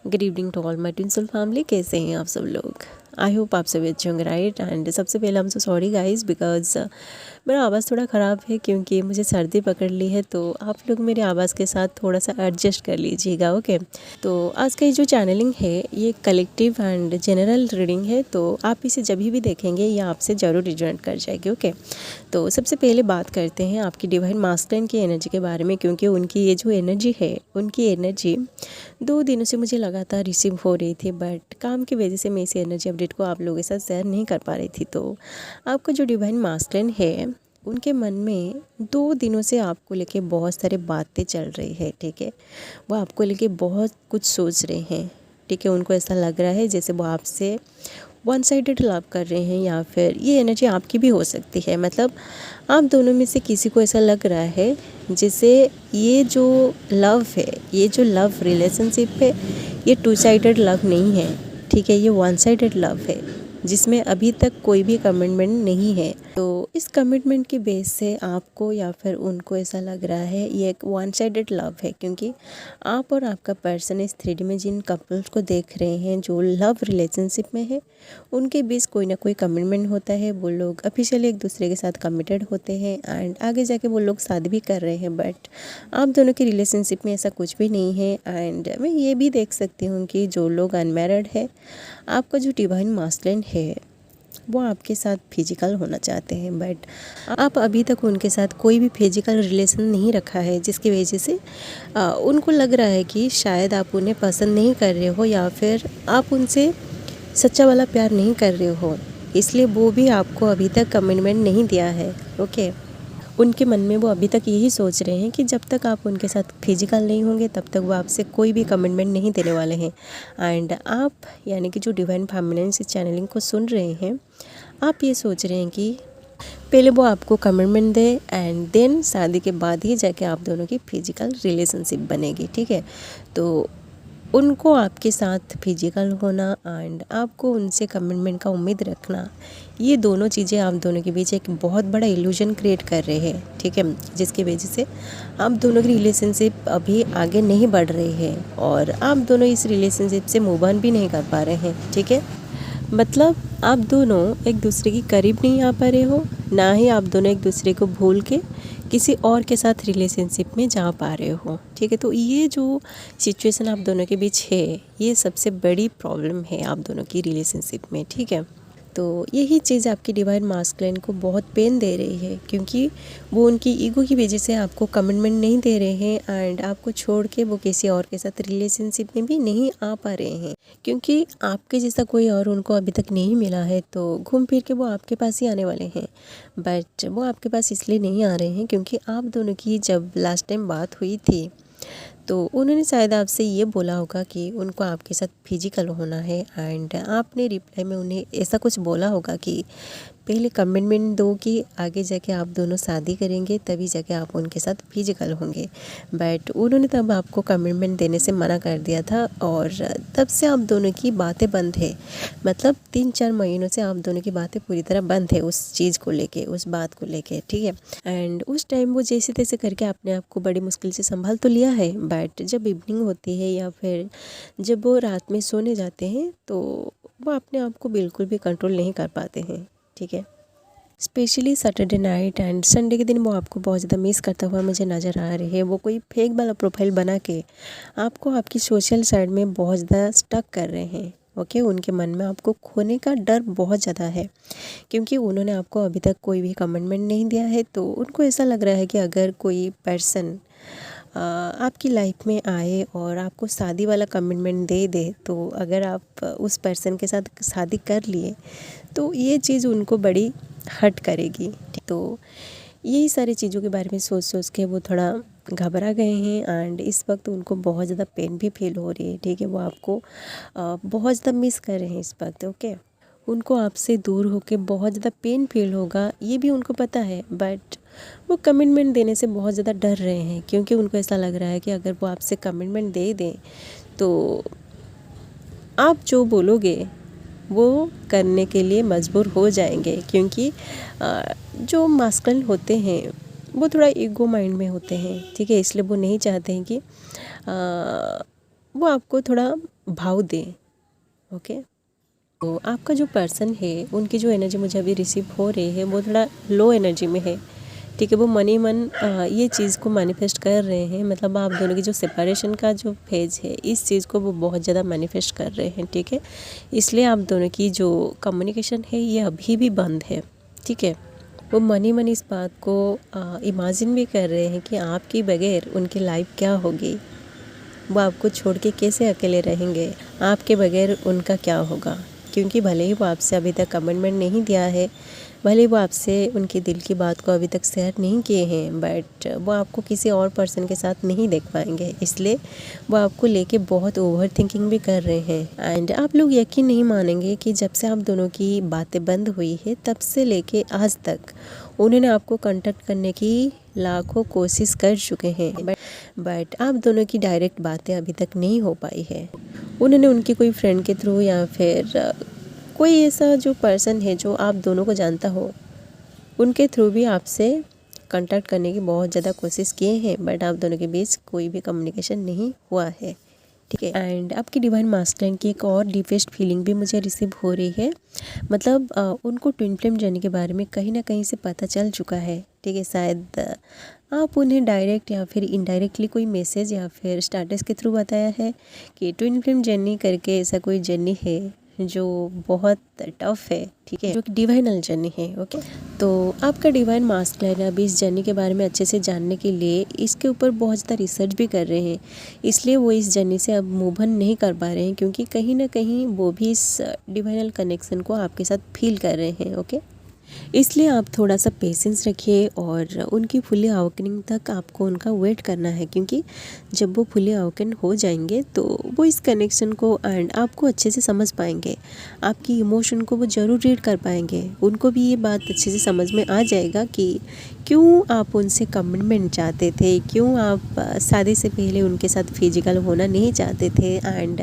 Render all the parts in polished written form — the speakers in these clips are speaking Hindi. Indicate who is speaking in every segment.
Speaker 1: Good evening to all my twin soul family. कैसे हैं आप सब लोग? आई होप आप सभी अच्छे होंगे, राइट। एंड सबसे पहले हम सो सॉरी गाइस बिकॉज मेरा आवाज़ थोड़ा ख़राब है क्योंकि मुझे सर्दी पकड़ ली है, तो आप लोग मेरे आवाज़ के साथ थोड़ा सा एडजस्ट कर लीजिएगा, ओके। तो आज का ये जो चैनलिंग है ये कलेक्टिव एंड जनरल रीडिंग है, तो आप इसे जब भी देखेंगे ये आपसे ज़रूर रिजोनेट कर जाएगी, ओके। तो सबसे पहले बात करते हैं आपकी डिवाइन मास्टरन की एनर्जी के बारे में, क्योंकि उनकी ये जो एनर्जी है, उनकी एनर्जी 2 दिनों से मुझे लगातार रिसीव हो रही थी, बट काम की वजह से मैं इस एनर्जी अपडेट को आप लोगों के साथ शेयर नहीं कर पा रही थी। तो आपका जो डिवाइन मास्टरन है उनके मन में 2 दिनों से आपको लेके बहुत सारे बातें चल रही है, ठीक है। वो आपको लेके बहुत कुछ सोच रहे हैं, ठीक है। उनको ऐसा लग रहा है जैसे वो आपसे वन साइडेड लव कर रहे हैं, या फिर ये एनर्जी आपकी भी हो सकती है। मतलब आप दोनों में से किसी को ऐसा लग रहा है जैसे ये जो लव है, ये जो लव रिलेशनशिप है, ये 2 साइडेड लव नहीं है, ठीक है। ये 1 साइडेड लव है जिसमें अभी तक कोई भी कमिटमेंट नहीं है। तो इस कमिटमेंट की बेस से आपको या फिर उनको ऐसा लग रहा है ये एक 1 साइडेड लव है, क्योंकि आप और आपका पर्सन इस 3D में जिन कपल्स को देख रहे हैं जो लव रिलेशनशिप में है, उनके बीच कोई ना कोई कमिटमेंट होता है। वो लोग ऑफिशियली एक दूसरे के साथ कमिटेड होते हैं एंड आगे जाके वो लोग शादी भी कर रहे हैं, बट आप दोनों की रिलेशनशिप में ऐसा कुछ भी नहीं है। एंड मैं ये भी देख सकती हूँ कि जो लोग अनमैरिड है, आपका जो डिवाइन मास्टरन है वो आपके साथ फिजिकल होना चाहते हैं, बट आप अभी तक उनके साथ कोई भी फिजिकल रिलेशन नहीं रखा है, जिसकी वजह से उनको लग रहा है कि शायद आप उन्हें पसंद नहीं कर रहे हो, या फिर आप उनसे सच्चा वाला प्यार नहीं कर रहे हो, इसलिए वो भी आपको अभी तक कमिटमेंट नहीं दिया है, ओके। उनके मन में वो अभी तक यही सोच रहे हैं कि जब तक आप उनके साथ फिजिकल नहीं होंगे तब तक वो आपसे कोई भी कमिटमेंट नहीं देने वाले हैं। एंड आप यानी कि जो डिवाइन फेमिनिन इस चैनलिंग को सुन रहे हैं, आप ये सोच रहे हैं कि पहले वो आपको कमिटमेंट दे एंड देन शादी के बाद ही जाके आप दोनों की फिजिकल रिलेशनशिप बनेगी, ठीक है। तो उनको आपके साथ फिजिकल होना एंड आपको उनसे कमिटमेंट का उम्मीद रखना, ये दोनों चीज़ें आप दोनों के बीच एक बहुत बड़ा इल्यूजन क्रिएट कर रहे हैं, ठीक है। जिसकी वजह से आप दोनों की रिलेशनशिप अभी आगे नहीं बढ़ रही है और आप दोनों इस रिलेशनशिप से मूव ऑन भी नहीं कर पा रहे हैं, ठीक है। मतलब आप दोनों एक दूसरे के करीब नहीं आ पा रहे हो, ना ही आप दोनों एक दूसरे को भूल के किसी और के साथ रिलेशनशिप में जा पा रहे हो, ठीक है। तो ये जो सिचुएशन आप दोनों के बीच है, ये सबसे बड़ी प्रॉब्लम है आप दोनों की रिलेशनशिप में, ठीक है। तो यही चीज़ आपकी डिवाइन मास्कुलिन को बहुत पेन दे रही है, क्योंकि वो उनकी ईगो की वजह से आपको कमिटमेंट नहीं दे रहे हैं एंड आपको छोड़ के वो किसी और के साथ रिलेशनशिप में भी नहीं आ पा रहे हैं, क्योंकि आपके जैसा कोई और उनको अभी तक नहीं मिला है। तो घूम फिर के वो आपके पास ही आने वाले हैं, बट वो आपके पास इसलिए नहीं आ रहे हैं क्योंकि आप दोनों की जब लास्ट टाइम बात हुई थी तो उन्होंने शायद आपसे ये बोला होगा कि उनको आपके साथ फिजिकल होना है, एंड आपने रिप्लाई में उन्हें ऐसा कुछ बोला होगा कि पहले कमिटमेंट दो कि आगे जाके आप दोनों शादी करेंगे तभी जाके आप उनके साथ फिजिकल होंगे, बट उन्होंने तब आपको कमिटमेंट देने से मना कर दिया था और तब से आप दोनों की बातें बंद है। मतलब 3-4 महीनों से आप दोनों की बातें पूरी तरह बंद है उस चीज़ को लेके, उस बात को लेके, ठीक है। एंड उस टाइम वो जैसे तैसे करके अपने आप को बड़ी मुश्किल से संभाल तो लिया है, बट जब इवनिंग होती है या फिर जब वो रात में सोने जाते हैं तो वो अपने आप को बिल्कुल भी कंट्रोल नहीं कर पाते हैं, ठीक है। Specially Saturday night and Sunday के दिन वो आपको बहुत ज़्यादा मिस करता हुआ मुझे नज़र आ रही है। वो कोई फेक वाला प्रोफाइल बना के आपको आपकी सोशल साइड में बहुत ज़्यादा स्टक कर रहे हैं, ओके। उनके मन में आपको खोने का डर बहुत ज़्यादा है, क्योंकि उन्होंने आपको अभी तक कोई भी कमिटमेंट नहीं दिया है। तो उनको ऐसा लग रहा है कि अगर कोई पर्सन आपकी लाइफ में आए और आपको शादी वाला कमिटमेंट दे दे, तो अगर आप उस पर्सन के साथ शादी कर लिए तो ये चीज़ उनको बड़ी हर्ट करेगी। तो यही सारी चीज़ों के बारे में सोच सोच के वो थोड़ा घबरा गए हैं एंड इस वक्त उनको बहुत ज़्यादा पेन भी फील हो रही है, ठीक है। वो आपको बहुत ज़्यादा मिस कर रहे हैं इस वक्त, ओके। उनको आपसे दूर होके बहुत ज़्यादा पेन फील होगा, ये भी उनको पता है, बट वो कमिटमेंट देने से बहुत ज़्यादा डर रहे हैं, क्योंकि उनको ऐसा लग रहा है कि अगर वो आपसे कमिटमेंट दे दें तो आप जो बोलोगे वो करने के लिए मजबूर हो जाएंगे, क्योंकि जो मास्कुलिन होते हैं वो थोड़ा ईगो माइंड में होते हैं, ठीक है। इसलिए वो नहीं चाहते हैं कि वो आपको थोड़ा भाव दें। ओके, तो आपका जो पर्सन है उनकी जो एनर्जी मुझे अभी रिसीव हो रही है वो थोड़ा लो एनर्जी में है। ठीक है, वो मन ही मन ये चीज़ को मैनिफेस्ट कर रहे हैं। मतलब आप दोनों की जो सेपरेशन का जो फेज है इस चीज़ को वो बहुत ज़्यादा मैनिफेस्ट कर रहे हैं। ठीक है, इसलिए आप दोनों की जो कम्युनिकेशन है ये अभी भी बंद है। ठीक है, वो मन ही मन इस बात को इमेजिन भी कर रहे हैं कि आपके बगैर उनकी लाइफ क्या होगी, वो आपको छोड़ के कैसे अकेले रहेंगे, आपके बगैर उनका क्या होगा। क्योंकि भले ही वो आपसे अभी तक कमिटमेंट नहीं दिया है, भले ही वो आपसे उनके दिल की बात को अभी तक शेयर नहीं किए हैं, बट वो आपको किसी और पर्सन के साथ नहीं देख पाएंगे, इसलिए वो आपको लेके बहुत ओवर थिंकिंग भी कर रहे हैं। एंड आप लोग यकीन नहीं मानेंगे कि जब से आप दोनों की बातें बंद हुई है तब से लेके आज तक उन्होंने आपको कांटेक्ट करने की लाखों कोशिश कर चुके हैं, बट आप दोनों की डायरेक्ट बातें अभी तक नहीं हो पाई है। उन्होंने उनके कोई फ्रेंड के थ्रू या फिर कोई ऐसा जो पर्सन है जो आप दोनों को जानता हो उनके थ्रू भी आपसे कांटेक्ट करने की बहुत ज़्यादा कोशिश किए हैं, बट आप दोनों के बीच कोई भी कम्युनिकेशन नहीं हुआ है। ठीक है, एंड आपकी डिवाइन मास्टरिंग की एक और डीपेस्ट फीलिंग भी मुझे रिसीव हो रही है। मतलब उनको ट्विन फ्लेम जर्नी के बारे में कहीं ना कहीं से पता चल चुका है। ठीक है, शायद आप उन्हें डायरेक्ट या फिर इनडायरेक्टली कोई मैसेज या फिर स्टेटस के थ्रू बताया है कि ट्विन फ्लेम जर्नी करके ऐसा कोई जर्नी है जो बहुत टफ है। ठीक है, जो कि डिवाइनल जर्नी है। ओके, तो आपका डिवाइन मास्कुलाइन अभी इस जर्नी के बारे में अच्छे से जानने के लिए इसके ऊपर बहुत ज़्यादा रिसर्च भी कर रहे हैं, इसलिए वो इस जर्नी से अब मूव ऑन नहीं कर पा रहे हैं, क्योंकि कहीं ना कहीं वो भी इस डिवाइनल कनेक्शन को आपके साथ फील कर रहे हैं। ओके, इसलिए आप थोड़ा सा पेशेंस रखिए और उनकी फुली अवेकनिंग तक आपको उनका वेट करना है, क्योंकि जब वो फुली अवेकन हो जाएंगे तो वो इस कनेक्शन को एंड आपको अच्छे से समझ पाएंगे, आपकी इमोशन को वो ज़रूर रीड कर पाएंगे। उनको भी ये बात अच्छे से समझ में आ जाएगा कि क्यों आप उनसे कमिटमेंट चाहते थे, क्यों आप शादी से पहले उनके साथ फिजिकल होना नहीं चाहते थे। एंड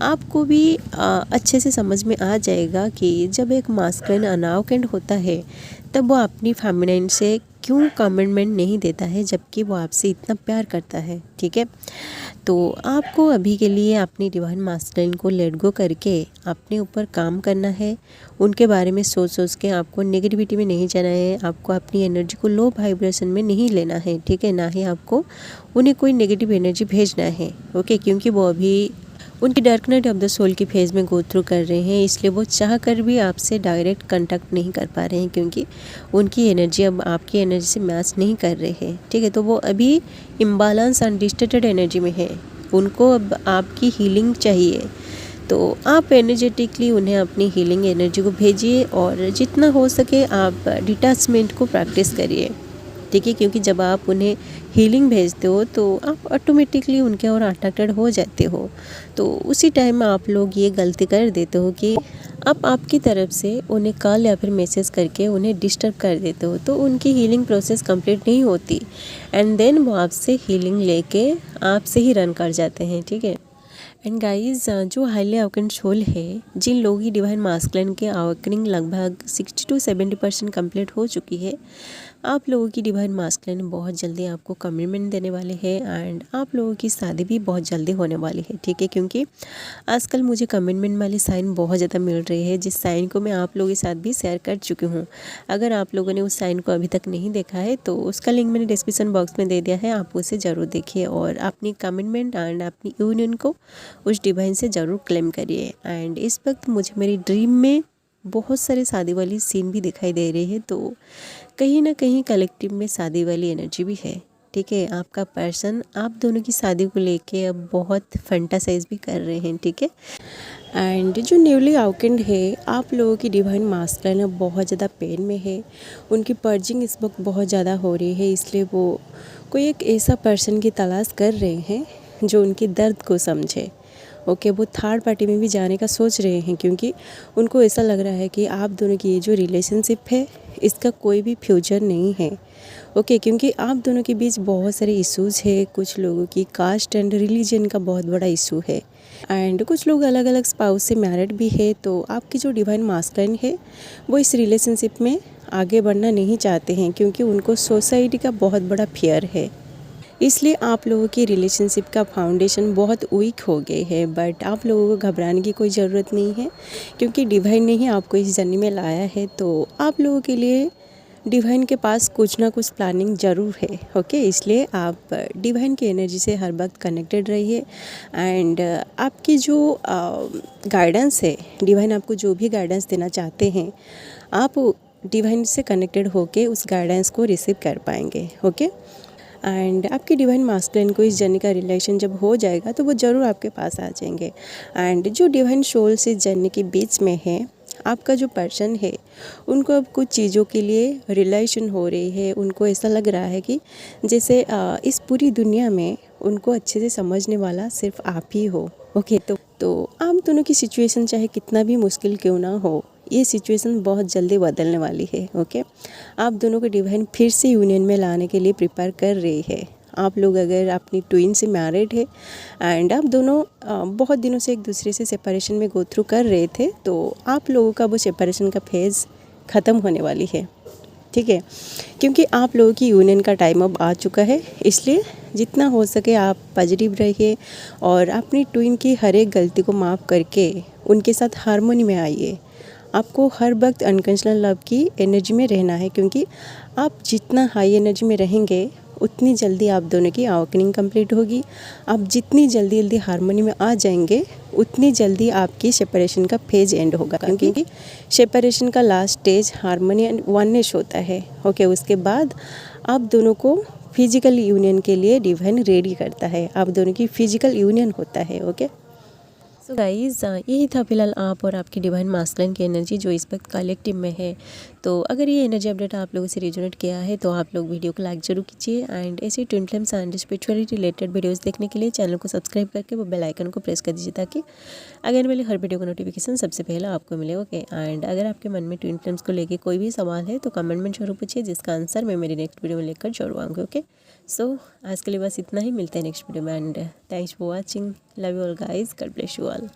Speaker 1: आपको भी अच्छे से समझ में आ जाएगा कि जब एक मास्कुलिन अनअवेकेंड होता है तब वो अपनी फेमिनाइन से क्यों कमिटमेंट नहीं देता है, जबकि वो आपसे इतना प्यार करता है। ठीक है, तो आपको अभी के लिए अपनी डिवाइन मास्कुलिन को लेट गो करके अपने ऊपर काम करना है। उनके बारे में सोच सोच के आपको नेगेटिविटी में नहीं जाना है, आपको अपनी एनर्जी को लो वाइब्रेशन में नहीं लेना है। ठीक है, ना ही आपको उन्हें कोई नेगेटिव एनर्जी भेजना है। ओके, क्योंकि वो अभी उनकी dark night of the soul की फेज़ में गो थ्रू कर रहे हैं, इसलिए वो चाह कर भी आपसे डायरेक्ट कांटेक्ट नहीं कर पा रहे हैं, क्योंकि उनकी एनर्जी अब आपकी एनर्जी से मैच नहीं कर रहे हैं। ठीक है, तो वो अभी इम्बालेंस एंड डिस्टर्टेड एनर्जी में है, उनको अब आपकी हीलिंग चाहिए। तो आप एनर्जेटिकली उन्हें अपनी हीलिंग एनर्जी को भेजिए और जितना हो सके आप डिटैचमेंट को प्रैक्टिस करिए। ठीक है, क्योंकि जब आप उन्हें हीलिंग भेजते हो तो आप ऑटोमेटिकली उनके और अट्रैक्टेड हो जाते हो। तो उसी टाइम में आप लोग ये गलती कर देते हो कि आप आपकी तरफ से उन्हें कॉल या फिर मैसेज करके उन्हें डिस्टर्ब कर देते हो, तो उनकी हीलिंग प्रोसेस कंप्लीट नहीं होती एंड देन वो आपसे हीलिंग लेके आपसे ही रन कर जाते हैं। ठीक है, एंड गाइज जो हाईली अवेकन सोल है, जिन लोगों की डिवाइन मास्कुलिन के अवेकनिंग लगभग 60 to 70% कंप्लीट हो चुकी है, आप लोगों की डिवाइन मास्कुलिन बहुत जल्दी आपको कमिटमेंट देने वाले हैं एंड आप लोगों की शादी भी बहुत जल्दी होने वाली है। ठीक है, क्योंकि आजकल मुझे कमिटमेंट वाली साइन बहुत ज़्यादा मिल रही है, जिस साइन को मैं आप लोगों के साथ भी शेयर कर चुकी हूँ। अगर आप लोगों ने उस साइन को अभी तक नहीं देखा है तो उसका लिंक मैंने डिस्क्रिप्शन बॉक्स में दे दिया है, आप उसे ज़रूर देखिए और अपनी कमिटमेंट एंड अपनी यूनियन को उस डिवाइन से ज़रूर क्लेम करिए। एंड इस वक्त मुझे मेरी ड्रीम में बहुत सारे शादी वाली सीन भी दिखाई दे रही है, तो कहीं ना कहीं कलेक्टिव में शादी वाली एनर्जी भी है। ठीक है, आपका पर्सन आप दोनों की शादी को लेके अब बहुत फैंटासाइज भी कर रहे हैं। ठीक है, एंड जो न्यूली अवेकेंड है, आप लोगों की डिवाइन मास्कुलिन अब बहुत ज़्यादा पेन में है, उनकी पर्जिंग इस वक्त बहुत ज़्यादा हो रही है, इसलिए वो कोई एक ऐसा पर्सन की तलाश कर रहे हैं जो उनकी दर्द को समझे। ओके, वो थर्ड पार्टी में भी जाने का सोच रहे हैं, क्योंकि उनको ऐसा लग रहा है कि आप दोनों की ये जो रिलेशनशिप है इसका कोई भी फ्यूचर नहीं है। ओके, क्योंकि आप दोनों के बीच बहुत सारे इश्यूज़ है, कुछ लोगों की कास्ट एंड रिलीजन का बहुत बड़ा इशू है एंड कुछ लोग अलग अलग स्पाउस से मैरिड भी है। तो आपकी जो डिवाइन मास्कुलिन है वो इस रिलेशनशिप में आगे बढ़ना नहीं चाहते हैं, क्योंकि उनको सोसाइटी का बहुत बड़ा फियर है। इसलिए आप लोगों की रिलेशनशिप का फाउंडेशन बहुत वीक हो गए है। बट आप लोगों को घबराने की कोई ज़रूरत नहीं है, क्योंकि डिवाइन ने ही आपको इस जर्नी में लाया है। तो आप लोगों के लिए डिवाइन के पास कुछ ना कुछ प्लानिंग ज़रूर है। ओके, इसलिए आप डिवाइन की एनर्जी से हर वक्त कनेक्टेड रहिए। एंड आपकी जो गाइडेंस है, डिवाइन आपको जो भी गाइडेंस देना चाहते हैं, आप डिवाइन से कनेक्टेड होके उस गाइडेंस को रिसीव कर पाएंगे। ओके, एंड आपके डिवाइन मास्कुलिन को इस जर्नी का रिलेशन जब हो जाएगा तो वो ज़रूर आपके पास आ जाएंगे। एंड जो डिवाइन सोल से जर्नी के बीच में है, आपका जो पर्सन है, उनको अब कुछ चीज़ों के लिए रिलेशन हो रही है। उनको ऐसा लग रहा है कि जैसे इस पूरी दुनिया में उनको अच्छे से समझने वाला सिर्फ आप ही हो। ओके, तो आप दोनों की सिचुएशन चाहे कितना भी मुश्किल क्यों ना हो, ये सिचुएशन बहुत जल्दी बदलने वाली है। ओके, आप दोनों को डिवाइन फिर से यूनियन में लाने के लिए प्रिपेयर कर रही है। आप लोग अगर अपनी ट्विन से मैरिड है एंड आप दोनों बहुत दिनों से एक दूसरे से सेपरेशन में गो थ्रू कर रहे थे, तो आप लोगों का वो सेपरेशन का फेज़ ख़त्म होने वाली है। ठीक है, क्योंकि आप लोगों की यूनियन का टाइम अब आ चुका है। इसलिए जितना हो सके आप पॉजिटिव रहिए और अपनी ट्विन की हर एक गलती को माफ़ करके उनके साथ हारमोनी में आइए। आपको हर वक्त अनकंडीशनल लव की एनर्जी में रहना है, क्योंकि आप जितना हाई एनर्जी में रहेंगे उतनी जल्दी आप दोनों की अवेकनिंग कंप्लीट होगी। आप जितनी जल्दी हारमोनी में आ जाएंगे उतनी जल्दी आपकी सेपरेशन का फेज एंड होगा, क्योंकि सेपरेशन का last stage harmony and oneness होता है। ओके, उसके बाद आप दोनों को फिजिकल यूनियन के लिए डिवाइन रेडी करता है। आप दोनों की फिजिकल यूनियन होता है। ओके, सो गाइज़, यही था फिलहाल आप और आपकी डिवाइन मास्कुलिन की एनर्जी जो इस वक्त कलेक्टिव में है। तो अगर ये एनर्जी अपडेट आप लोगों से रिजोनेट किया है तो आप लोग वीडियो को लाइक जरूर कीजिए। एंड ऐसे twin flames and spirituality related videos देखने के लिए चैनल को सब्सक्राइब करके वो बेल आइकन को प्रेस कर दीजिए, ताकि अगर मेरी हर वीडियो का नोटिफिकेशन सबसे पहले आपको मिले। ओके, एंड अगर आपके मन में ट्विन फ्लेम्स को लेकर कोई भी सवाल है तो कमेंट में जरूर पूछिए, जिसका आंसर मैं मेरी नेक्स्ट वीडियो में लेकर जरूर आऊँगी। ओके, सो आज के लिए बस इतना ही, मिलते हैं नेक्स्ट वीडियो में। And thanks for watching, love you all guys, God bless you all.